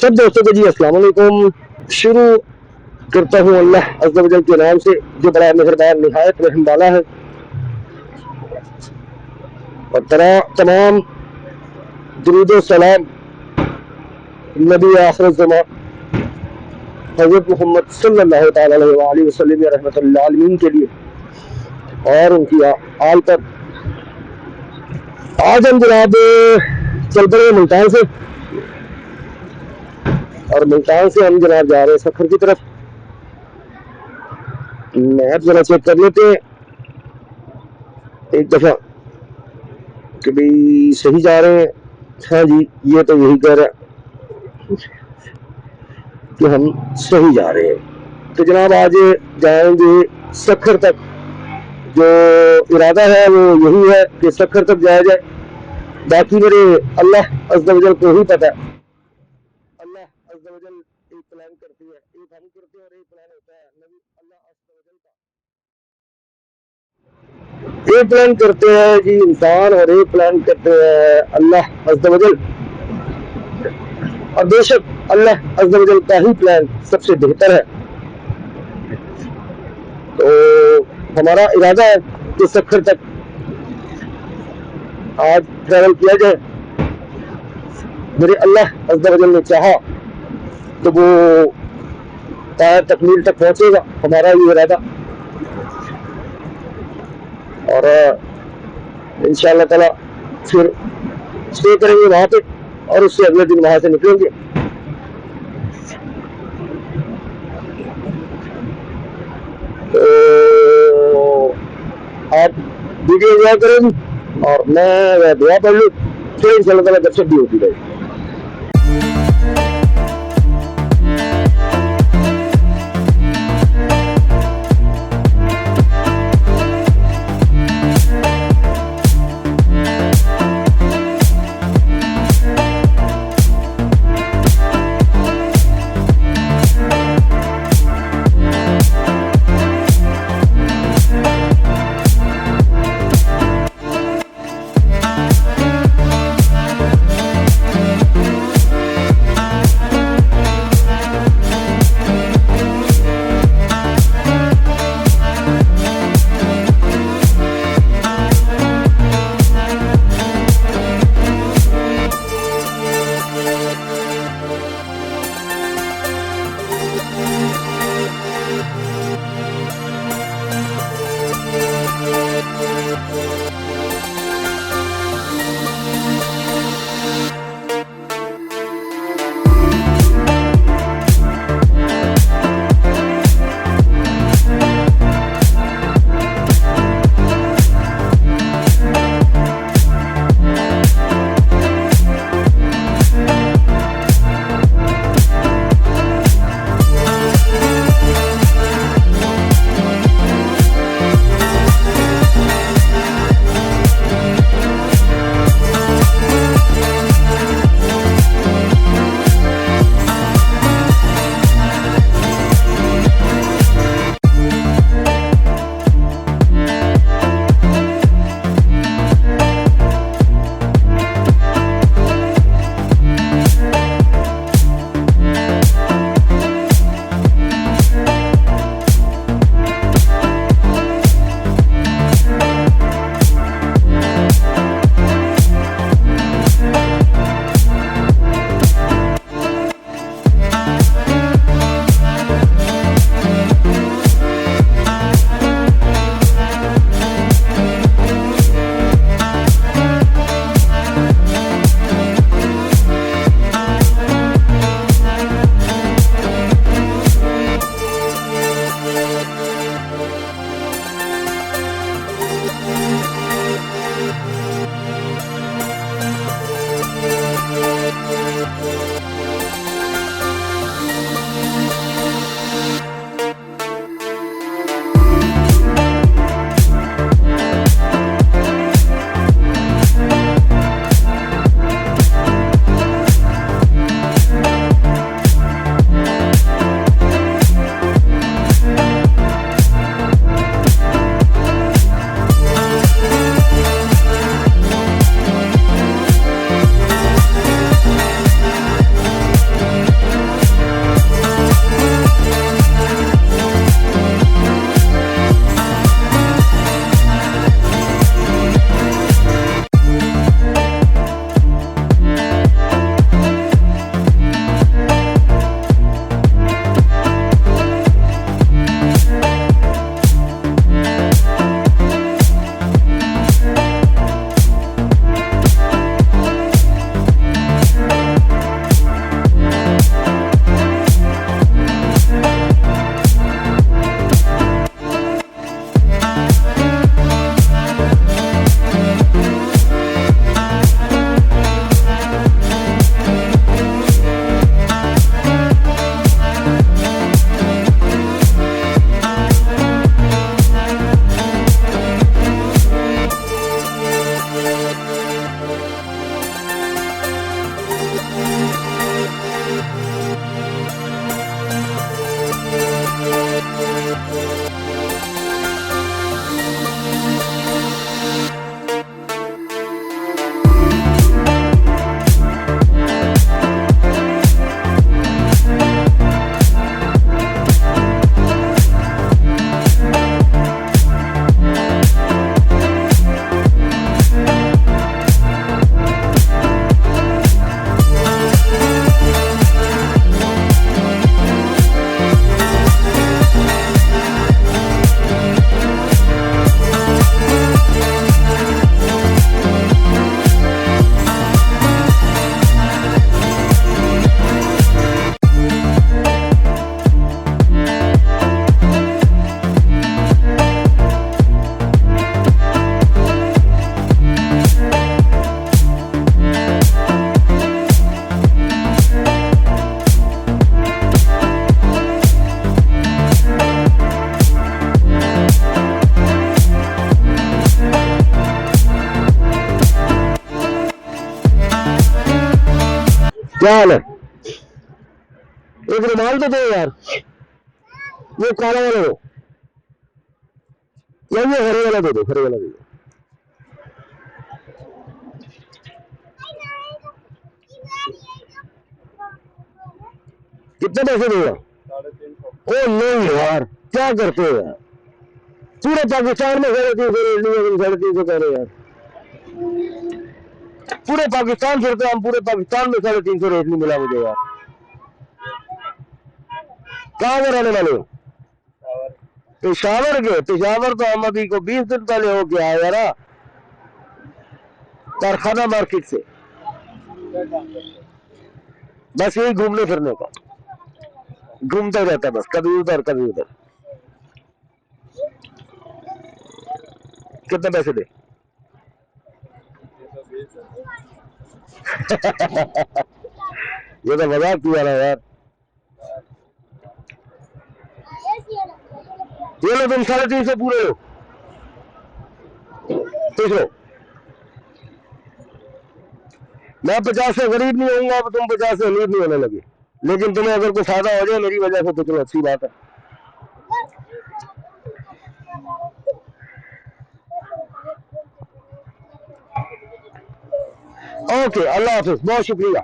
सब दोस्तों को जी अस्सलाम वालेकुम। शुरू करता हूँ अल्लाह अज़्ज़ा वजल के नाम से जो बड़ा मेहरबान निहायत रहम वाला है, और तमाम दुरूद सलाम नबी आखिर ज़मान हज़रत मोहम्मद सल्लल्लाहु तआला अलैहि वसल्लम रहमतुल लिल आलमीन के लिए और उनकी आल पर। आज हम जनाब चल पड़े मुल्तान से, और मुल्तान से हम जनाब जा रहे हैं सफर की तरफ। मैप जरा चेक कर लेते हैं एक दफा कि भाई सही जा रहे हैं। हाँ जी, ये तो यही कह रहा है कि हम सही जा रहे हैं। तो जनाब आज जाएंगे सखर तक। जो इरादा है वो यही है कि सखर तक जाया जाए। बाकी मेरे अल्लाह अज़्ज़ा वजल को ही पता है। अल्लाह अज़्ज़ा वजल एक प्लान करती है, एक हम करते हैं और एक प्लान होता है नबी अल्लाह अज़्ज़ा वजल का। एक प्लान करते हैं जी इंसान और एक प्लान करते हैं अल्लाह अज़्ज़ा वजल। और बेशक अल्लाह अज़्ज़ा वजल का ही प्लान सबसे बेहतर है। तो हमारा इरादा है कि सखर तक आज ट्रैवल किया जाए। मेरे अल्लाह अज़्ज़ा वजल ने चाहा तो वो तकमील तक पहुंचेगा, हमारा ये इरादा। और इंशाअल्लाह ताला फिर स्टे करेंगे वहां पे और उससे अगले दिन वहां से निकलेंगे। तो आप वीडियो एंजॉय करें और मैं दुआ पढ़ लूँ, फिर इंशाअल्लाह ताला दर्शक भी होती रहेगी। क्या हाल है? एक रुमाल तो दो यार, वो काला वाला दो या ये हरे वाला दे दो, हरे वाला दे दो। कितने पैसे देगा? 350। ओ नहीं यार, क्या करते हो यार, पूरे पाकिस्तान में 350 कह रहे यार, पूरे पाकिस्तान फिरते हम, पूरे पाकिस्तान में 350 रेट नहीं मिला मुझे यार। कहाँ के रहने वाले हो? पेशावर के? पेशावर तो हम अभी को 20 दिन पहले हो गया है यार, कारखाना मार्केट से, बस यही घूमने फिरने का, घूमता रहता बस, कभी उधर कभी उधर। कितने पैसे दे? ये तो मजाक किया ना यार, ये लो तुम 350 पूरे लो, देख लो। मैं 50 से गरीब नहीं होऊंगा, अब तुम 50 से अमीर नहीं होने लगे, लेकिन तुम्हें अगर कोई फायदा हो जाए मेरी वजह से तो चलो अच्छी बात है। ओके, अल्लाह हाफिज, बहुत शुक्रिया।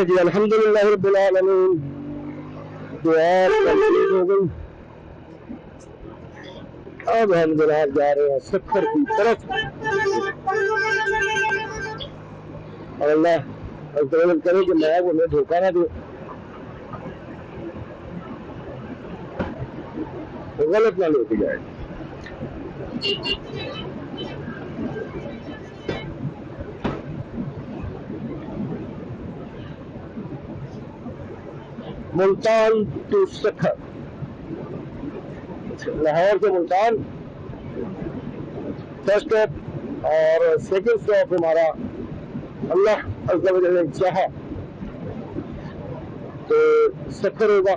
जी अल्हम्दुलिल्लाह रब्बिल आलमीन, दुआ कंप्लीट हो गई। अब हम जनाब जा रहे हैं सफर की तरफ, और अल्लाह करे कि मैं उन्हें धोखा ना दे, गलत ना लेके जाए। मुल्तान टू सखर, लाहौर से मुल्तान फर्स्ट स्टॉप, और सेकंड स्टॉप हमारा अल्लाह अज़्ज़ा व जल्ल चाहा तो सफर होगा।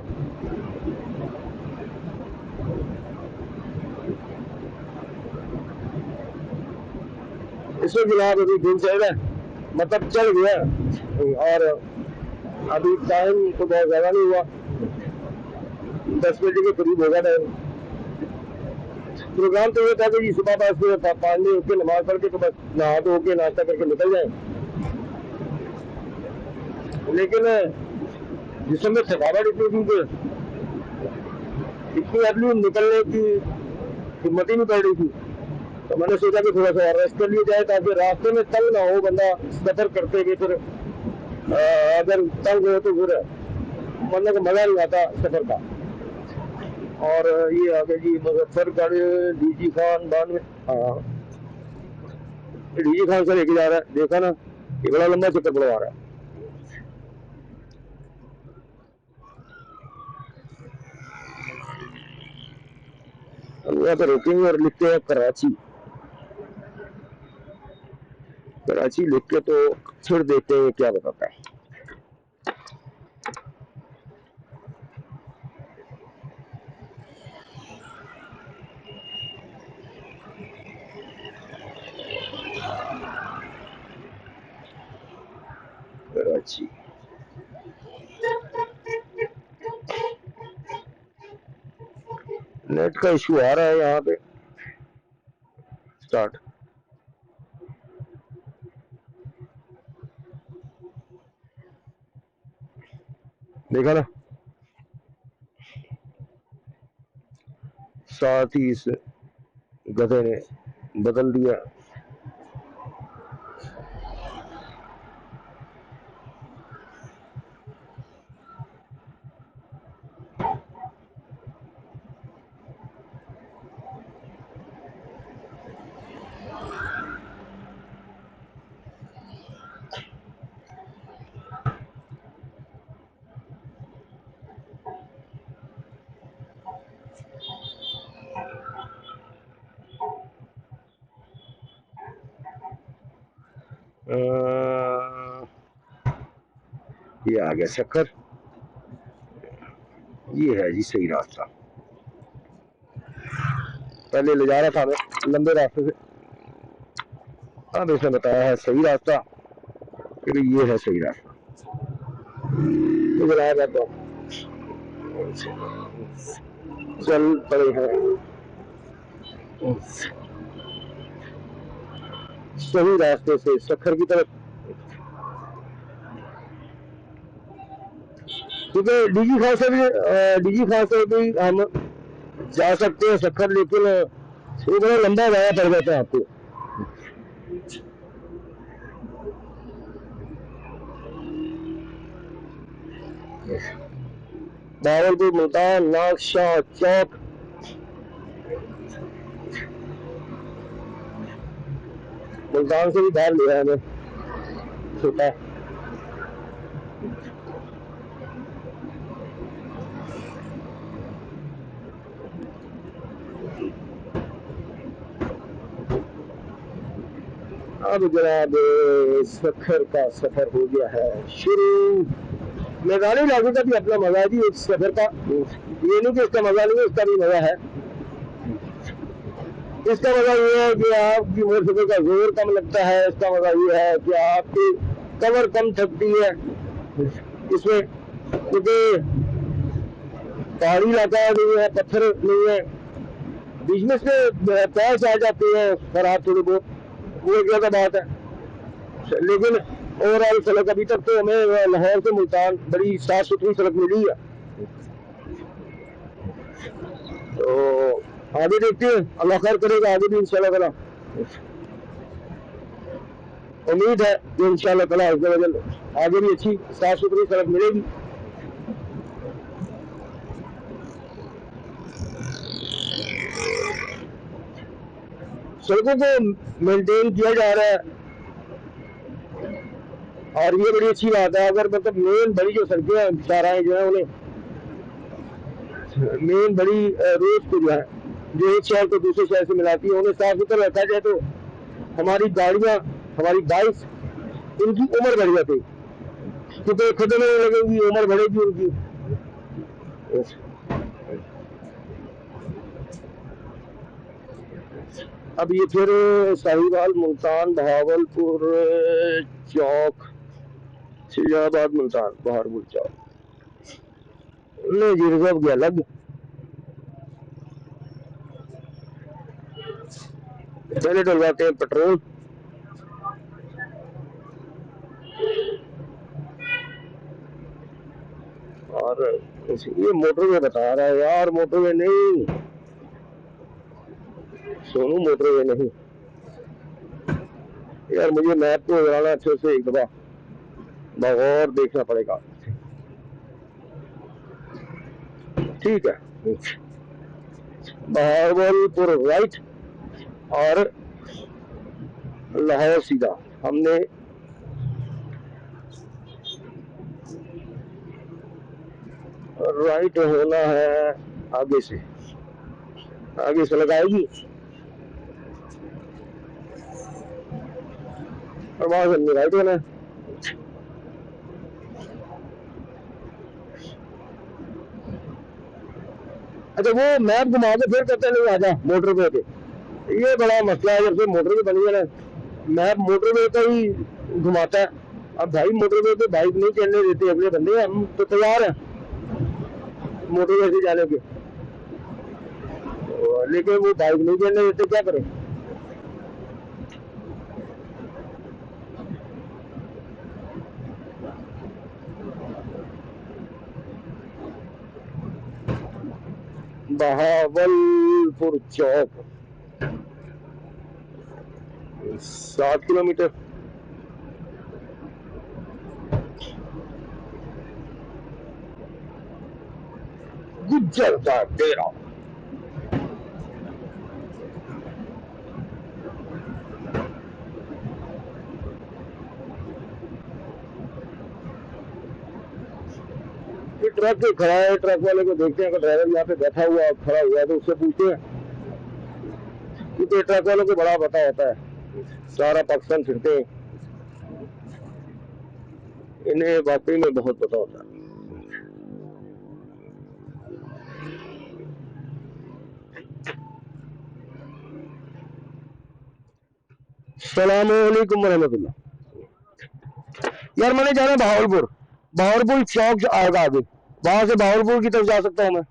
इसमें जनाब अभी दिन चल रहा है, मतलब चल गया, और अभी टाइम तो बहुत ज्यादा नहीं हुआ, 10 बजे के करीब होगा टाइम। प्रोग्राम तो ये था कि सुबह बस पानी होके नमाज पढ़ के तो बस नहा धो के नाश्ता करके निकल जाए, लेकिन जिस समय थकावट इतनी थी कि इतनी अर्ली निकलने की हिम्मत ही नहीं पड़ रही थी। तो मैंने सोचा कि थोड़ा सा और रेस्ट कर लिया जाए ताकि रास्ते में तंग ना हो बंदा सफर करते हुए। फिर अगर तंग हो तो फिर मतलब मजा नहीं आता सफर का। और ये आ गया जी मुजफ्फरगढ़, डीजी खान 92। हाँ, डीजी खान से लेके जा रहा है, देखा ना, ये बड़ा लंबा चक्कर पड़वा रहा है। हम यहाँ पे रुकेंगे और लिखते हैं कराची। कराची लिख के तो फिर देखते हैं क्या बताता है। कराची नेट का इशू आ रहा है यहाँ पे। स्टार्ट, देखा ना, साथ ही इस गधे ने बदल दिया। ये आ गया शक्कर। ये है जी सही रास्ता। पहले ले जा रहा था हमें लंबे रास्ते से, अब इसने बताया है सही रास्ता, फिर ये है सही रास्ता। तो बुलाया जाता चल पड़े हैं सही रास्ते से शक्कर की तरफ, क्योंकि डीजी खान से भी हम जा सकते हैं शक्कर, लेकिन वो बड़ा लंबा जाया पड़ जाता है आपको। भावलपुर, मुल्तान, नागशाह चौक, मुल्तान से भी बाहर लिया है हमें छोटा। अब जनाब शक्कर का सफर हो गया है शुरू। मैदानी इलाके का भी अपना मजा है जी इस सफर का, ये नहीं कि इसका मजा नहीं है, इसका भी मजा है। इसका मजा ये है कि आपकी मोटरसाइकिल का जोर कम लगता है, इसका मजा ये है कि आपकी कमर कम थकती है इसमें, क्योंकि पहाड़ी इलाका नहीं है, पत्थर नहीं है, बीच में से पैच आ जाते हैं खराब थोड़ी बहुत, वो एक ज्यादा बात है। लेकिन ओवरऑल सड़क अभी तक तो हमें लाहौर से मुल्तान बड़ी साफ सुथरी सड़क मिली है। तो आगे देखते हैं, अल्लाह खैर करेगा, आगे भी इंशाल्लाह ताला उम्मीद है कि इंशाल्लाह ताला आगे भी अच्छी साफ सुथरी सड़क मिलेगी। सड़कों को मेंटेन किया जा रहा है और ये बड़ी अच्छी बात है। अगर मतलब मेन बड़ी जो सड़कें शाहराएं जो है उन्हें मेन बड़ी रोड को जो है जो एक शहर को दूसरे शहर से मिलाती है उन्हें साफ सुथरा रखा जाए तो हमारी गाड़ियां, हमारी बाइक, इनकी उम्र बढ़ जाती, क्योंकि खुद में लगेगी, उम्र बढ़ेगी उनकी। अब ये फिर साहिवाल, मुल्तान, बहावलपुर चौक, शिजाबाद, मुल्तान, बहारपुर चौक, नहीं जी रिजर्व गया अलग। पहले डलवाते हैं पेट्रोल, और ये मोटरवे बता रहा है यार, मोटरवे नहीं, सोनू मोटरवे नहीं यार, मुझे मैप को लगाना अच्छे से एक दफा और देखना पड़ेगा। ठीक है, बहावलपुर राइट और लाहौर सीधा। हमने राइट होना है आगे से लगाएगी और वहां से हमने राइट होना है। अच्छा, वो मैप घुमा के फिर कहते नहीं आजा मोटरवे पे, ये बड़ा मसला है। जब से मोटरवे बनी है ना, मैप मोटरवे का ही घुमाता है। अब भाई मोटरवे पे बाइक नहीं चलने देते अगले बंदे, हम तो तैयार हैं मोटरवे से जाने के, लेकिन वो बाइक नहीं चलने देते, क्या करें। बहावलपुर चौक 7 किलोमीटर। गुज्जर का डेरा। ये ट्रक खड़ा है, ट्रक वाले को देखते हैं, अगर ड्राइवर यहाँ पे बैठा हुआ खड़ा हुआ है तो उससे पूछते हैं, क्योंकि ट्रक वालों को बड़ा पता होता है, सारा पाकिस्तान फिरते हैं, इन्हें वाकई में बहुत पता होता है। सलामुअलैकुम वरहमतुल्लाह। यार मैंने जाना भावलपुर, भावलपुर चौक आएगा आगे, वहां से भावलपुर की तरफ जा सकता हूँ मैं।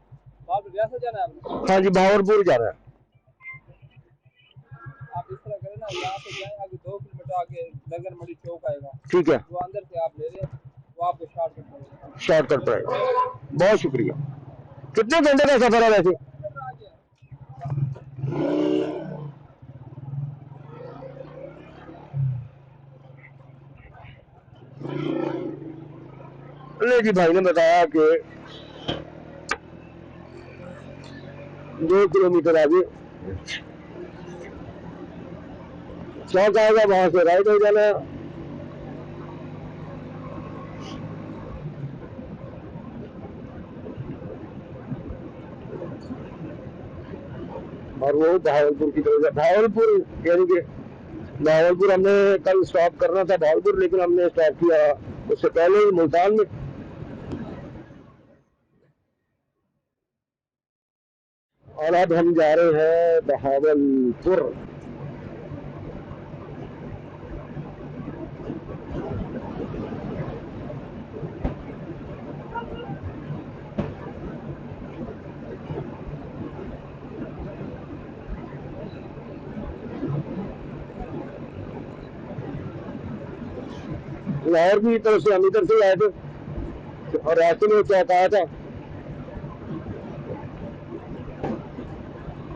जाना है? हाँ जी, भावलपुर जाना है। आप इस तरह करें ना, यहाँ से जाए आगे 2 किलोमीटर आगे नगर मंडी चौक आएगा, ठीक है, वो अंदर से आप ले लें, वो आपको शॉर्टकट पड़ेगा। बहुत शुक्रिया। कितने घंटे का सफर है वैसे? नहीं जी, भाई ने बताया कि 2 किलोमीटर आगे चौक आएगा, वहां से राइट हो जाना। और वो भावलपुर की तरफ, भावलपुर यानी कि भावलपुर हमने कल स्टॉप करना था भावलपुर, लेकिन हमने स्टॉप किया उससे पहले ही मुल्तान में। और अब हम जा रहे हैं बहावलपुर। लाहौर की तरफ से हम इधर से आए थे और रास्ते में क्या कहा था,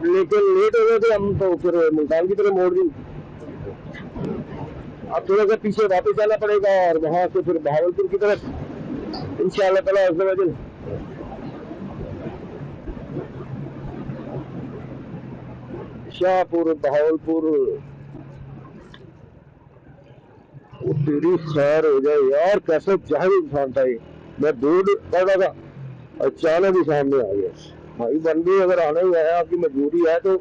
लेकिन लेट हो गए थे हम, तो फिर मुल्तान की तरफ मोड़ दी। अब थोड़ा सा पीछे वापस आना पड़ेगा और वहां से फिर बहावलपुर की तरफ इंशाअल्लाह ताला अज़्ज़ व जल। शाहपुर बहावलपुर, वो तेरी खैर हो जाए यार, कैसे जाहिर इंसान था ये। मैं बोर्ड पढ़ रहा था, अचानक ही सामने आ गया। भाई बंदे अगर आना ही है, आपकी मजबूरी है तो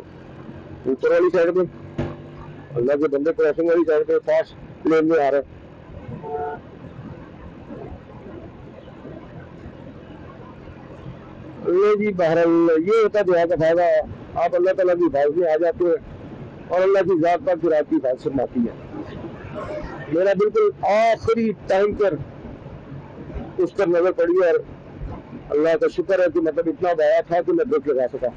ऊपर वाली साइड में, अल्लाह के बंदे क्रॉसिंग वाली साइड पे फास्ट लेन में आ रहे हैं। ये जी बहरहाल ये होता है दुआ का फायदा, आप अल्लाह ताला की हिफाजत में आ जाते हैं और अल्लाह की जात पर फिर आपकी हिफाजत फरमाती है। मेरा बिल्कुल आखिरी टाइम पर उस पर नजर पड़ी और अल्लाह का शुक्र है कि मतलब इतना बया था कि मैं ब्रेक लगा सका।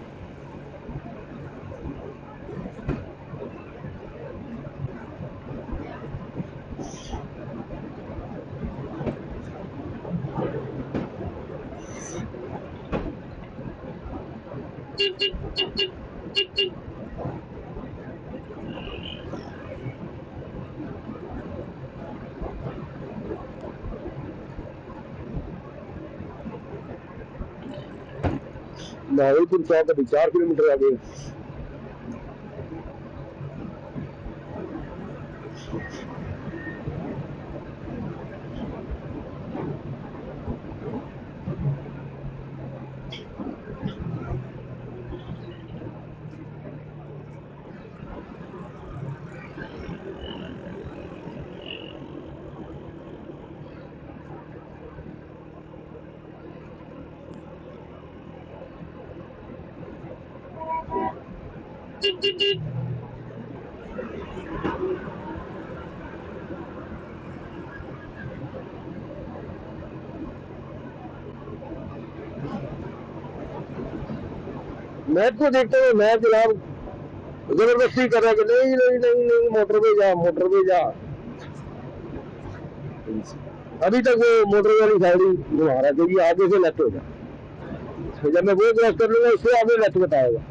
नावलपुर चौक अभी 4 किलोमीटर आगे। मैप को देखते हुए मैप जनाब जबरदस्ती कर रहा है कि नहीं नहीं नहीं नहीं मोटरवे जा, मोटरवे जा। अभी तक वो मोटर वाली साइड ही घुमा रहा है, क्योंकि आगे से लेफ्ट होगा। तो जब मैं वो क्रॉस कर लूंगा उससे आगे लेफ्ट बताएगा।